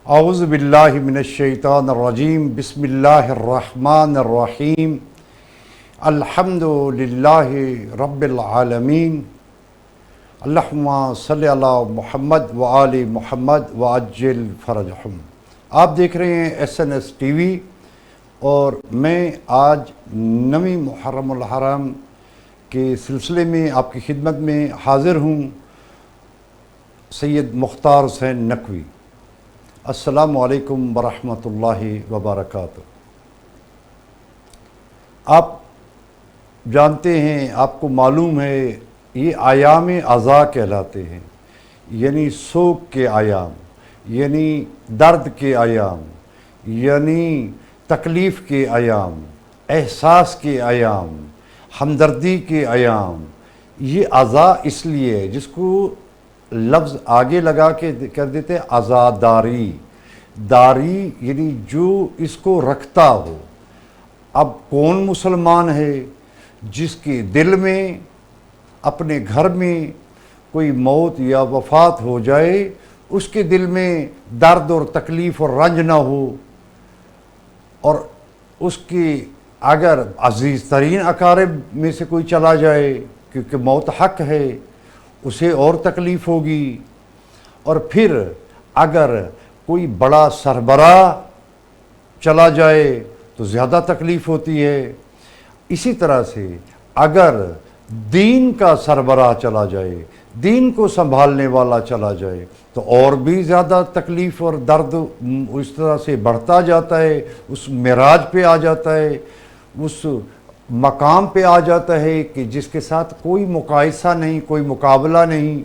اعوذ باللہ من الشیطان الرجیم بسم اللہ الرحمن الرحیم الحمد للہ رب العالمین اللہم صلی علی محمد وآل محمد وعجل فرجہم۔ آپ دیکھ رہے ہیں SNS ٹی وی اور میں آج 9 محرم الحرام کے سلسلے میں آپ کی خدمت میں حاضر ہوں، سید مختار حسین نقوی۔ السلام علیکم ورحمۃ اللہ وبرکاتہ۔ آپ جانتے ہیں، آپ کو معلوم ہے، یہ ایام عزا کہلاتے ہیں، یعنی سوگ کے ایام، یعنی درد کے ایام، یعنی تکلیف کے ایام، احساس کے ایام، ہمدردی کے ایام۔ یہ عزا اس لیے ہے، جس کو لفظ آگے لگا کے کر دیتے عزاداری، داری یعنی جو اس کو رکھتا ہو۔ اب کون مسلمان ہے جس کے دل میں، اپنے گھر میں کوئی موت یا وفات ہو جائے، اس کے دل میں درد اور تکلیف اور رنج نہ ہو، اور اس کی اگر عزیز ترین اقارب میں سے کوئی چلا جائے، کیونکہ موت حق ہے، اسے اور تکلیف ہوگی۔ اور پھر اگر کوئی بڑا سربراہ چلا جائے تو زیادہ تکلیف ہوتی ہے۔ اسی طرح سے اگر دین کا سربراہ چلا جائے، دین کو سنبھالنے والا چلا جائے، تو اور بھی زیادہ تکلیف اور درد اس طرح سے بڑھتا جاتا ہے، اس معراج پہ آ جاتا ہے، اس مقام پہ آ جاتا ہے کہ جس کے ساتھ کوئی مقایسہ نہیں، کوئی مقابلہ نہیں۔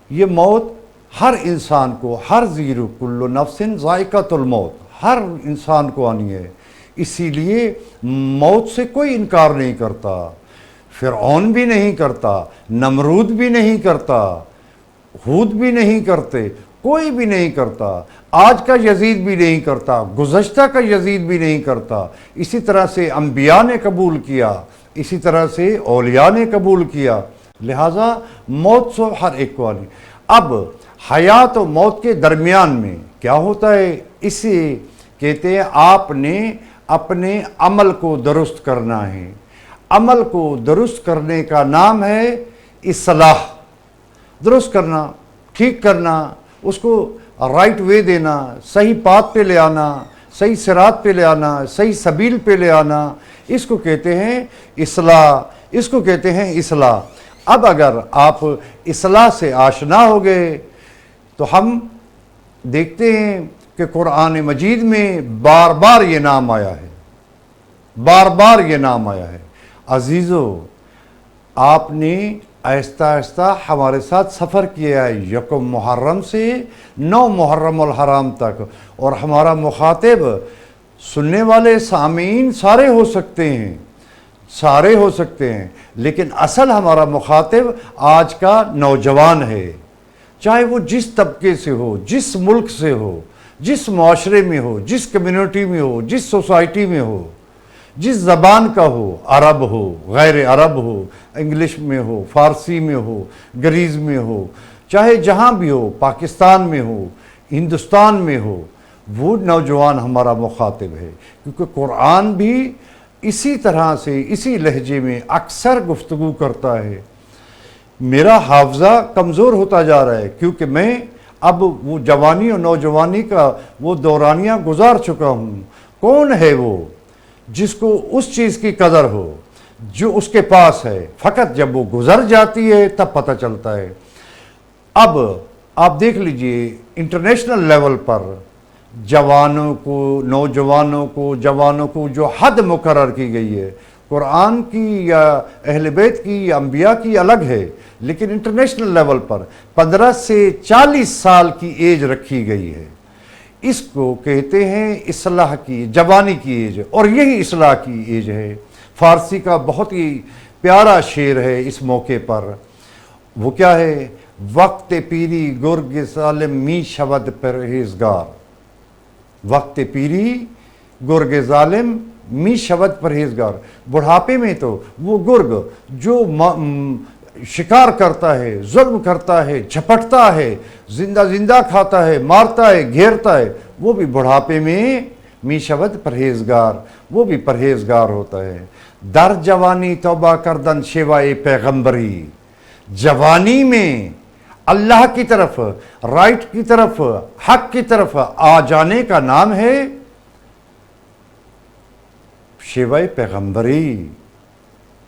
یہ موت ہر انسان کو، ہر زیرو کل نفس ذائقۃ الموت، ہر انسان کو آنی ہے۔ اسی لیے موت سے کوئی انکار نہیں کرتا، فرعون بھی نہیں کرتا، نمرود بھی نہیں کرتا، ہود بھی نہیں کرتے، کوئی بھی نہیں کرتا، آج کا یزید بھی نہیں کرتا، گزشتہ کا یزید بھی نہیں کرتا۔ اسی طرح سے انبیاء نے قبول کیا، اسی طرح سے اولیاء نے قبول کیا۔ لہٰذا موت سو ہر ایک کو آنی۔ اب حیات و موت کے درمیان میں کیا ہوتا ہے، اسے کہتے ہیں آپ نے اپنے عمل کو درست کرنا ہے۔ عمل کو درست کرنے کا نام ہے اصلاح۔ درست کرنا، ٹھیک کرنا، اس کو رائٹ وے دینا، صحیح پاتھ پہ لے آنا، صحیح صراط پہ لے آنا، صحیح سبیل پہ لے آنا، اس کو کہتے ہیں اصلاح، اس کو کہتے ہیں اصلاح۔ اب اگر آپ اصلاح سے آشنا ہو گئے تو ہم دیکھتے ہیں کہ قرآن مجید میں بار بار یہ نام آیا ہے، بار بار یہ نام آیا ہے۔ عزیزو، آپ نے آہستہ آہستہ ہمارے ساتھ سفر کیا ہے، 1 محرم سے 9 محرم الحرام تک، اور ہمارا مخاطب سننے والے سامعین سارے ہو سکتے ہیں، سارے ہو سکتے ہیں، لیکن اصل ہمارا مخاطب آج کا نوجوان ہے، چاہے وہ جس طبقے سے ہو، جس ملک سے ہو، جس معاشرے میں ہو، جس کمیونٹی میں ہو، جس سوسائٹی میں ہو، جس زبان کا ہو، عرب ہو، غیر عرب ہو، انگلش میں ہو، فارسی میں ہو، گریز میں ہو، چاہے جہاں بھی ہو، پاکستان میں ہو، ہندوستان میں ہو، وہ نوجوان ہمارا مخاطب ہے، کیونکہ قرآن بھی اسی طرح سے، اسی لہجے میں اکثر گفتگو کرتا ہے۔ میرا حافظہ کمزور ہوتا جا رہا ہے، کیونکہ میں اب وہ جوانی اور نوجوانی کا وہ دورانیہ گزار چکا ہوں۔ کون ہے وہ جس کو اس چیز کی قدر ہو جو اس کے پاس ہے؟ فقط جب وہ گزر جاتی ہے تب پتہ چلتا ہے۔ اب آپ دیکھ لیجئے انٹرنیشنل لیول پر جوانوں کو، نوجوانوں کو، جوانوں کو جو حد مقرر کی گئی ہے، قرآن کی یا اہل بیت کی یا انبیاء کی الگ ہے، لیکن انٹرنیشنل لیول پر 15 سے 40 سال کی ایج رکھی گئی ہے۔ اس کو کہتے ہیں اصلاح کی، جوانی کی ایج، اور یہی اصلاح کی ایج ہے۔ فارسی کا بہت ہی پیارا شعر ہے اس موقع پر، وہ کیا ہے؟ وقت پیری گرگ ظالم می شود پرہیزگار، وقت پیری گرگ ظالم می شود پرہیزگار۔ بڑھاپے میں تو وہ گرگ جو شکار کرتا ہے، ظلم کرتا ہے، جھپٹتا ہے، زندہ زندہ کھاتا ہے، مارتا ہے، گھیرتا ہے، وہ بھی بڑھاپے میں می شود پرہیزگار، وہ بھی پرہیزگار ہوتا ہے۔ در جوانی توبہ کردن شیوائے پیغمبری، جوانی میں اللہ کی طرف، رائٹ کی طرف، حق کی طرف آ جانے کا نام ہے شیوائے پیغمبری۔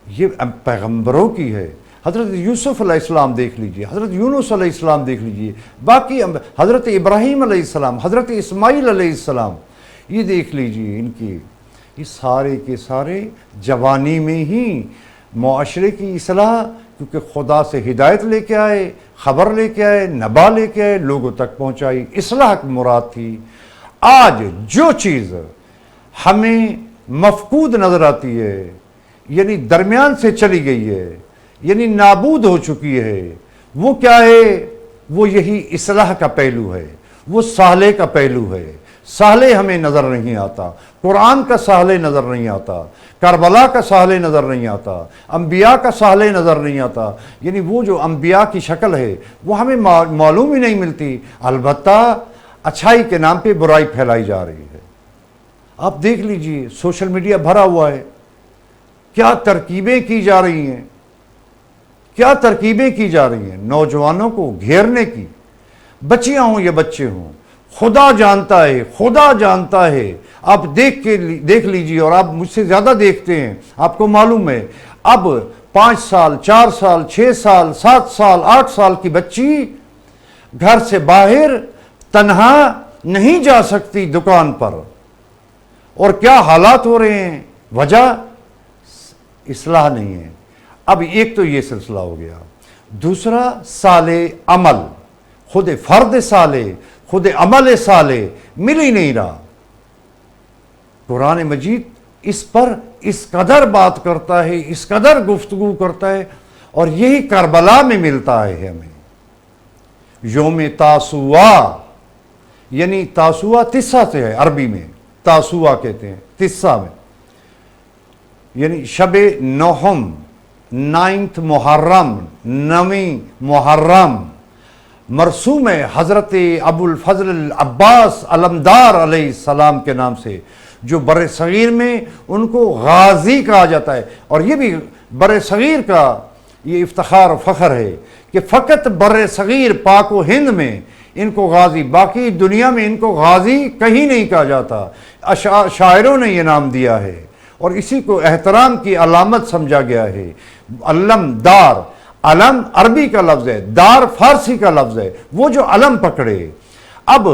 یہ پیغمبروں کی ہے۔ حضرت یوسف علیہ السلام دیکھ لیجئے، حضرت یونس علیہ السلام دیکھ لیجئے، باقی حضرت ابراہیم علیہ السلام، حضرت اسماعیل علیہ السلام، یہ دیکھ لیجئے ان کی، یہ سارے کے سارے جوانی میں ہی معاشرے کی اصلاح، کیونکہ خدا سے ہدایت لے کے آئے، خبر لے کے آئے، نبا لے کے آئے، لوگوں تک پہنچائی، اصلاح کی مراد تھی۔ آج جو چیز ہمیں مفقود نظر آتی ہے، یعنی درمیان سے چلی گئی ہے، یعنی نابود ہو چکی ہے، وہ کیا ہے؟ وہ یہی اصلاح کا پہلو ہے، وہ صالح کا پہلو ہے۔ صالح ہمیں نظر نہیں آتا، قرآن کا صالح نظر نہیں آتا، کربلا کا صالح نظر نہیں آتا، انبیاء کا صالح نظر نہیں آتا، یعنی وہ جو انبیاء کی شکل ہے وہ ہمیں معلوم ہی نہیں ملتی، البتہ اچھائی کے نام پہ برائی پھیلائی جا رہی ہے۔ آپ دیکھ لیجئے، سوشل میڈیا بھرا ہوا ہے، کیا ترکیبیں کی جا رہی ہیں، کیا ترکیبیں کی جا رہی ہیں نوجوانوں کو گھیرنے کی، بچیاں ہوں یا بچے ہوں، خدا جانتا ہے، خدا جانتا ہے۔ آپ دیکھ لیجئے، اور آپ مجھ سے زیادہ دیکھتے ہیں، آپ کو معلوم ہے، اب 5 سال 4 سال 6 سال 7 سال 8 سال کی بچی گھر سے باہر تنہا نہیں جا سکتی دکان پر، اور کیا حالات ہو رہے ہیں؟ وجہ اصلاح نہیں ہے۔ اب ایک تو یہ سلسلہ ہو گیا، دوسرا صالح عمل، خود فرد صالح، خود عمل صالح مل ہی نہیں رہا۔ قرآن مجید اس پر اس قدر بات کرتا ہے، اس قدر گفتگو کرتا ہے، اور یہی کربلا میں ملتا ہے ہمیں۔ یوم تاسوعا، یعنی تاسوعا تسہ سے ہے، عربی میں تاسوعا کہتے ہیں، تسہ میں، یعنی شب نوہم، 9 محرم، 9 محرم، مرسوم ہے حضرت ابو الفضل العباس علمدار علیہ السلام کے نام سے، جو بر صغیر میں ان کو غازی کہا جاتا ہے، اور یہ بھی بر صغیر کا یہ افتخار و فخر ہے کہ فقط بر صغیر پاک و ہند میں ان کو غازی، باقی دنیا میں ان کو غازی کہیں نہیں کہا جاتا۔ شاعروں نے یہ نام دیا ہے، اور اسی کو احترام کی علامت سمجھا گیا ہے۔ علم دار، علم عربی کا لفظ ہے، دار فارسی کا لفظ ہے، وہ جو علم پکڑے۔ اب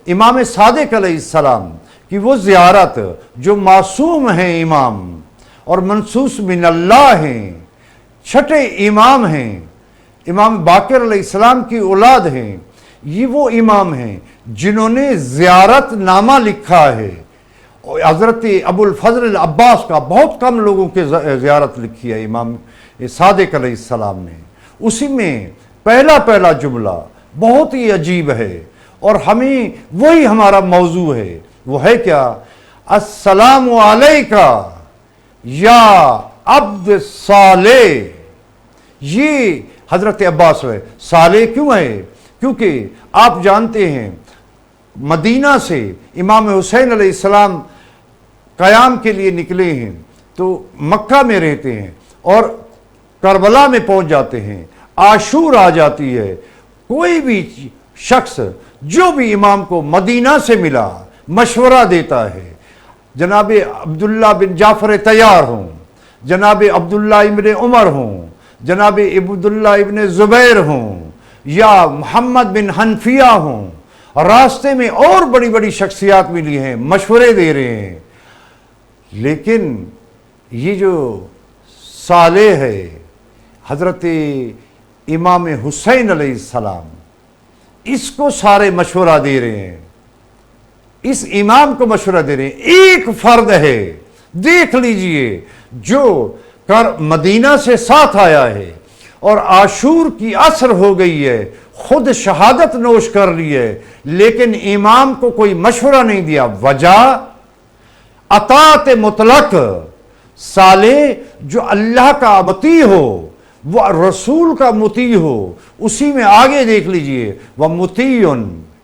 امام صادق علیہ السلام کی وہ زیارت جو معصوم ہیں امام اور منصوص من اللہ ہیں، چھٹے امام ہیں، امام باقر علیہ السلام کی اولاد ہیں، یہ وہ امام ہیں جنہوں نے زیارت نامہ لکھا ہے۔ حضرت ابو الفضل العباس کا بہت کم لوگوں کے زیارت لکھی ہے امام صادق علیہ السلام نے۔ اسی میں پہلا جملہ بہت ہی عجیب ہے، اور ہمیں وہی ہمارا موضوع ہے۔ وہ ہے کیا؟ السلام علیکہ یا عبد صالح۔ یہ حضرت عباس ہے۔ صالح کیوں ہے؟ کیونکہ آپ جانتے ہیں مدینہ سے امام حسین علیہ السلام قیام کے لیے نکلے ہیں تو مکہ میں رہتے ہیں، اور کربلا میں پہنچ جاتے ہیں، عاشور آ جاتی ہے۔ کوئی بھی شخص جو بھی امام کو مدینہ سے ملا مشورہ دیتا ہے، جناب عبداللہ بن جعفر طیار ہوں، جناب عبداللہ ابن عمر ہوں، جناب عبداللہ ابن زبیر ہوں، یا محمد بن حنفیہ ہوں، راستے میں اور بڑی بڑی شخصیات ملی ہیں، مشورے دے رہے ہیں، لیکن یہ جو صالح ہے حضرت امام حسین علیہ السلام، اس کو سارے مشورہ دے رہے ہیں، اس امام کو مشورہ دے رہے ہیں۔ ایک فرد ہے، دیکھ لیجئے، جو مدینہ سے ساتھ آیا ہے اور عاشور کی عصر ہو گئی ہے، خود شہادت نوش کر لی ہے، لیکن امام کو کوئی مشورہ نہیں دیا۔ وجہ اطاعت مطلق۔ صالح جو اللہ کا مطیع ہو وہ رسول کا مطیع ہو. اسی میں آگے دیکھ لیجئے وہ مطیع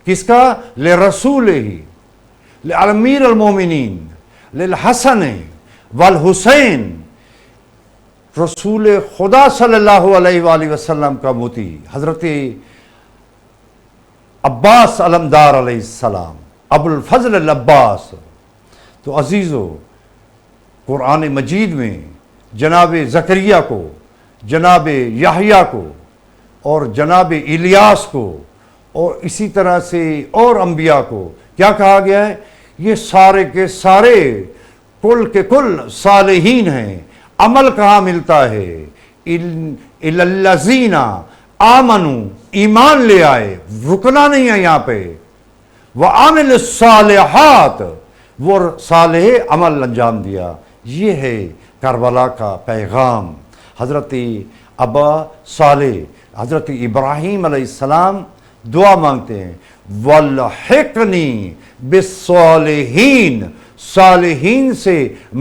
کس کا؟ لرسول ہی، لامیر المومنین، للحسن والحسین، رسول خدا صلی اللہ علیہ وآلہ وسلم کا مطیع حضرت عباس علمدار علیہ السلام، ابو الفضل العباس. تو عزیزو، قرآن مجید میں جناب زکریا کو، جناب یحییٰ کو اور جناب الیاس کو اور اسی طرح سے اور انبیاء کو کیا کہا گیا ہے؟ یہ سارے کے سارے کل کے کل صالحین ہیں. عمل کہاں ملتا ہے؟ الذین آمنوا، ایمان لے آئے، رکنا نہیں ہے یہاں پہ. وعملوا الصالحات، وہ صالح عمل انجام دیا. یہ ہے کربلا کا پیغام. حضرت ابا صالح، حضرت ابراہیم علیہ السلام دعا مانگتے ہیں وَالْحِقْنِي بِالصَّالِحِينَ، صالحین سے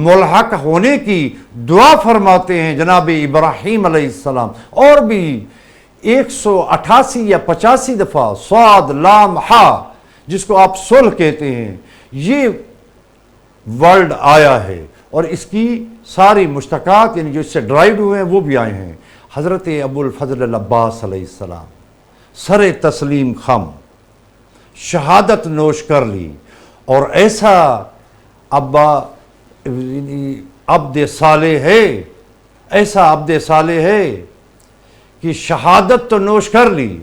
ملحق ہونے کی دعا فرماتے ہیں جناب ابراہیم علیہ السلام. اور بھی 188 یا 85 دفعہ صاد لام ہا، جس کو آپ صلح کہتے ہیں، یہ ورڈ آیا ہے اور اس کی ساری مشتقات یعنی جو اس سے ڈرائیوڈ ہوئے ہیں وہ بھی آئے ہیں. حضرت ابو الفضل العباس علیہ السلام سر تسلیم خم، شہادت نوش کر لی، اور ایسا ابا عبد صالح ہے، ایسا عبد صالح ہے کہ شہادت تو نوش کر لی.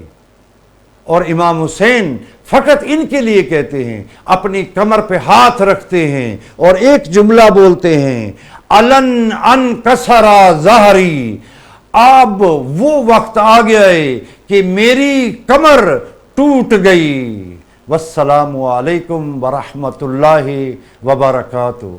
اور امام حسین فقط ان کے لیے کہتے ہیں، اپنی کمر پہ ہاتھ رکھتے ہیں اور ایک جملہ بولتے ہیں الن ان کسرا ظہری، اب وہ وقت آ گیا ہے کہ میری کمر ٹوٹ گئی. والسلام علیکم ورحمۃ اللہ وبرکاتہ.